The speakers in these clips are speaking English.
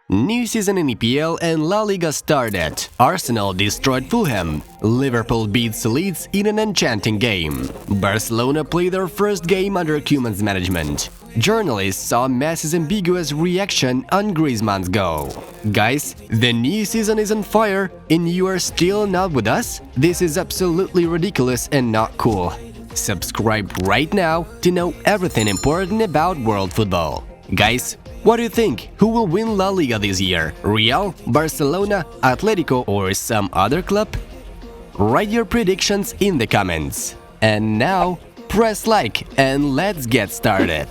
New season in EPL and La Liga started. Arsenal destroyed Fulham. Liverpool beats Leeds in an enchanting game. Barcelona played their first game under Koeman's management. Journalists saw Messi's ambiguous reaction on Griezmann's goal. Guys, the new season is on fire and you are still not with us? This is absolutely ridiculous and not cool. Subscribe right now to know everything important about world football. Guys, what do you think? Who will win La Liga this year? Real, Barcelona, Atletico or some other club? Write your predictions in the comments. And now, press like and let's get started.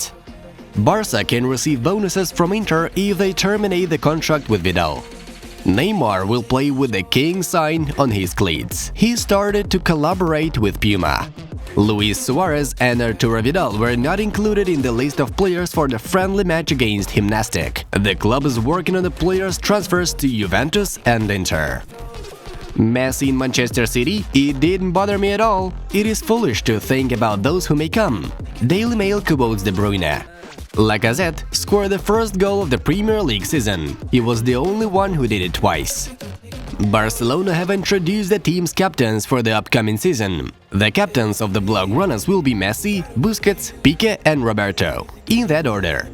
Barca can receive bonuses from Inter if they terminate the contract with Vidal. Neymar will play with the king sign on his cleats. He started to collaborate with Puma. Luis Suarez and Arturo Vidal were not included in the list of players for the friendly match against HIMNASTIC. The club is working on the players' transfers to Juventus and Inter. Messi in Manchester City? It didn't bother me at all. It is foolish to think about those who may come. Daily Mail quotes De Bruyne. Lacazette scored the first goal of the Premier League season. He was the only one who did it twice. Barcelona have introduced the team's captains for the upcoming season. The captains of the Blaugranas will be Messi, Busquets, Piqué and Roberto, in that order.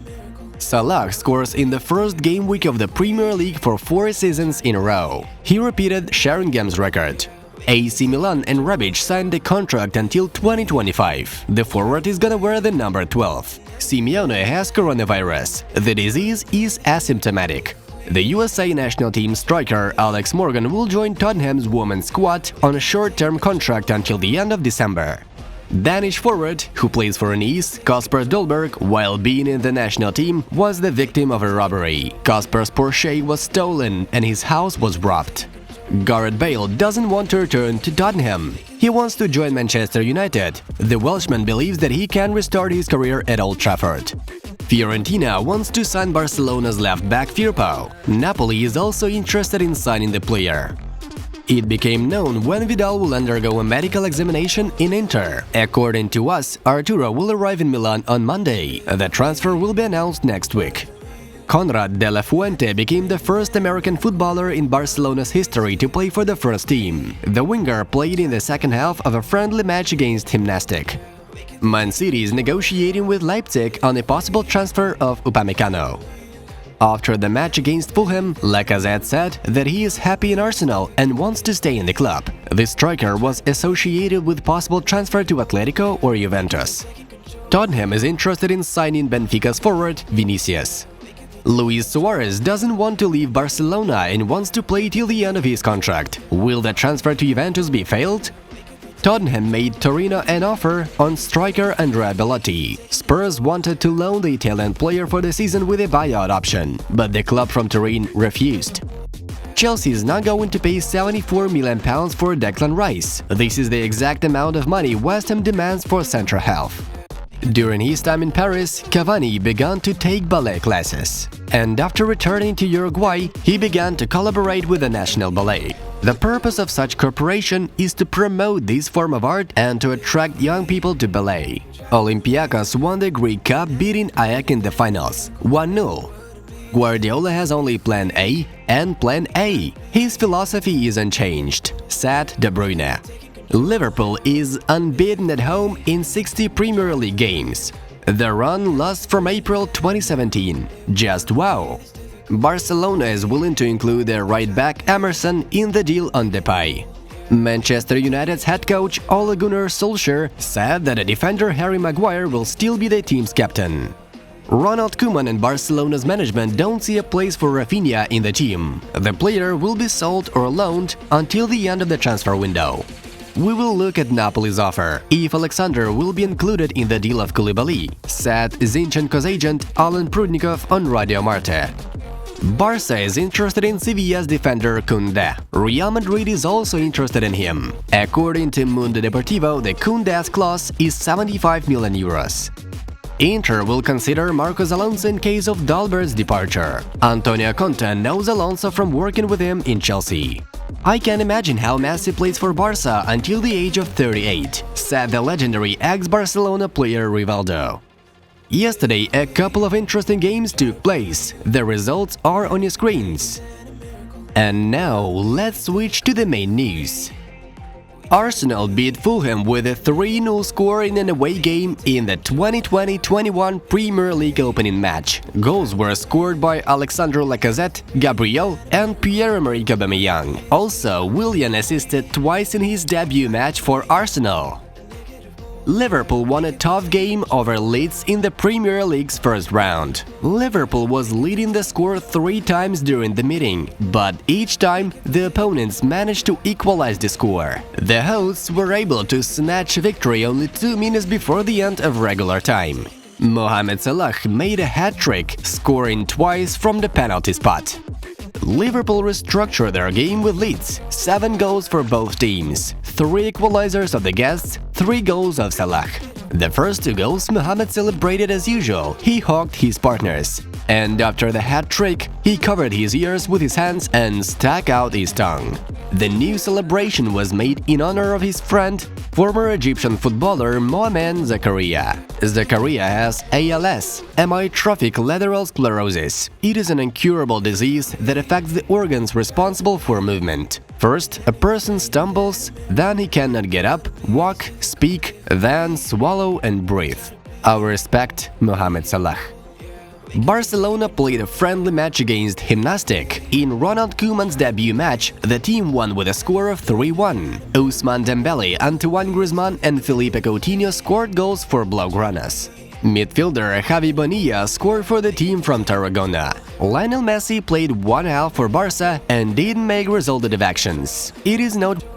Salah scores in the first game week of the Premier League for 4 seasons in a row. He repeated Sheringham's record. AC Milan and Rebic signed the contract until 2025. The forward is gonna wear the number 12. Simeone has coronavirus. The disease is asymptomatic. The USA national team striker Alex Morgan will join Tottenham's women's squad on a short-term contract until the end of December. Danish forward, who plays for Nice, Kasper Dolberg, while being in the national team, was the victim of a robbery. Kasper's Porsche was stolen and his house was robbed. Gareth Bale doesn't want to return to Tottenham. He wants to join Manchester United. The Welshman believes that he can restart his career at Old Trafford. Fiorentina wants to sign Barcelona's left-back Firpo. Napoli is also interested in signing the player. It became known when Vidal will undergo a medical examination in Inter. According to us, Arturo will arrive in Milan on Monday. The transfer will be announced next week. Konrad de la Fuente became the first American footballer in Barcelona's history to play for the first team. The winger played in the second half of a friendly match against HIMNASTIC. Man City is negotiating with Leipzig on a possible transfer of Upamecano. After the match against Fulham, Lacazette said that he is happy in Arsenal and wants to stay in the club. The striker was associated with possible transfer to Atletico or Juventus. Tottenham is interested in signing Benfica's forward Vinicius. Luis Suarez doesn't want to leave Barcelona and wants to play till the end of his contract. Will the transfer to Juventus be failed? Tottenham made Torino an offer on striker Andrea Bellotti. Spurs wanted to loan the Italian player for the season with a buyout option, but the club from Turin refused. Chelsea is not going to pay £74 million for Declan Rice. This is the exact amount of money West Ham demands for central half. During his time in Paris, Cavani began to take ballet classes. And after returning to Uruguay, he began to collaborate with the National Ballet. The purpose of such cooperation is to promote this form of art and to attract young people to ballet. Olympiacos won the Greek Cup beating Ajax in the finals, 1-0. Guardiola has only Plan A and Plan A. His philosophy is unchanged, said De Bruyne. Liverpool is unbeaten at home in 60 Premier League games. The run lasts from April 2017. Just wow! Barcelona is willing to include their right-back Emerson in the deal on Depay. Manchester United's head coach Ole Gunnar Solskjaer said that a defender Harry Maguire will still be the team's captain. Ronald Koeman and Barcelona's management don't see a place for Rafinha in the team. The player will be sold or loaned until the end of the transfer window. We will look at Napoli's offer, if Alexander will be included in the deal of Koulibaly, said Zinchenko's agent Alan Prudnikov on Radio Marte. Barca is interested in Sevilla's defender Koundé. Real Madrid is also interested in him. According to Mundo Deportivo, the Koundé's clause is €75 million. Inter will consider Marcos Alonso in case of Dalbert's departure. Antonio Conte knows Alonso from working with him in Chelsea. I can imagine how Messi plays for Barca until the age of 38, said the legendary ex-Barcelona player Rivaldo. Yesterday, a couple of interesting games took place. The results are on your screens. And now, let's switch to the main news. Arsenal beat Fulham with a 3-0 score in an away game in the 2020-21 Premier League opening match. Goals were scored by Alexandre Lacazette, Gabriel and Pierre-Emerick Aubameyang. Also, Willian assisted twice in his debut match for Arsenal. Liverpool won a tough game over Leeds in the Premier League's first round. Liverpool was leading the score 3 times during the meeting, but each time the opponents managed to equalize the score. The hosts were able to snatch victory only 2 minutes before the end of regular time. Mohamed Salah made a hat-trick, scoring twice from the penalty spot. Liverpool restructured their game with Leeds, 7 goals for both teams, 3 equalizers of the guests, 3 goals of Salah. The first 2 goals Mohamed celebrated as usual, he hugged his partners. And after the hat-trick, he covered his ears with his hands and stuck out his tongue. The new celebration was made in honor of his friend, former Egyptian footballer Mohamed Zakaria. Zakaria has ALS, amyotrophic lateral sclerosis. It is an incurable disease that affects the organs responsible for movement. First, a person stumbles, then he cannot get up, walk, speak, then swallow and breathe. Our respect, Mohamed Salah. Barcelona played a friendly match against HIMNASTIC. In Ronald Koeman's debut match, the team won with a score of 3-1. Ousmane Dembele, Antoine Griezmann and Philippe Coutinho scored goals for Blaugranas. Midfielder Javi Bonilla scored for the team from Tarragona. Lionel Messi played one half for Barca and didn't make resultative actions. It is noteworthy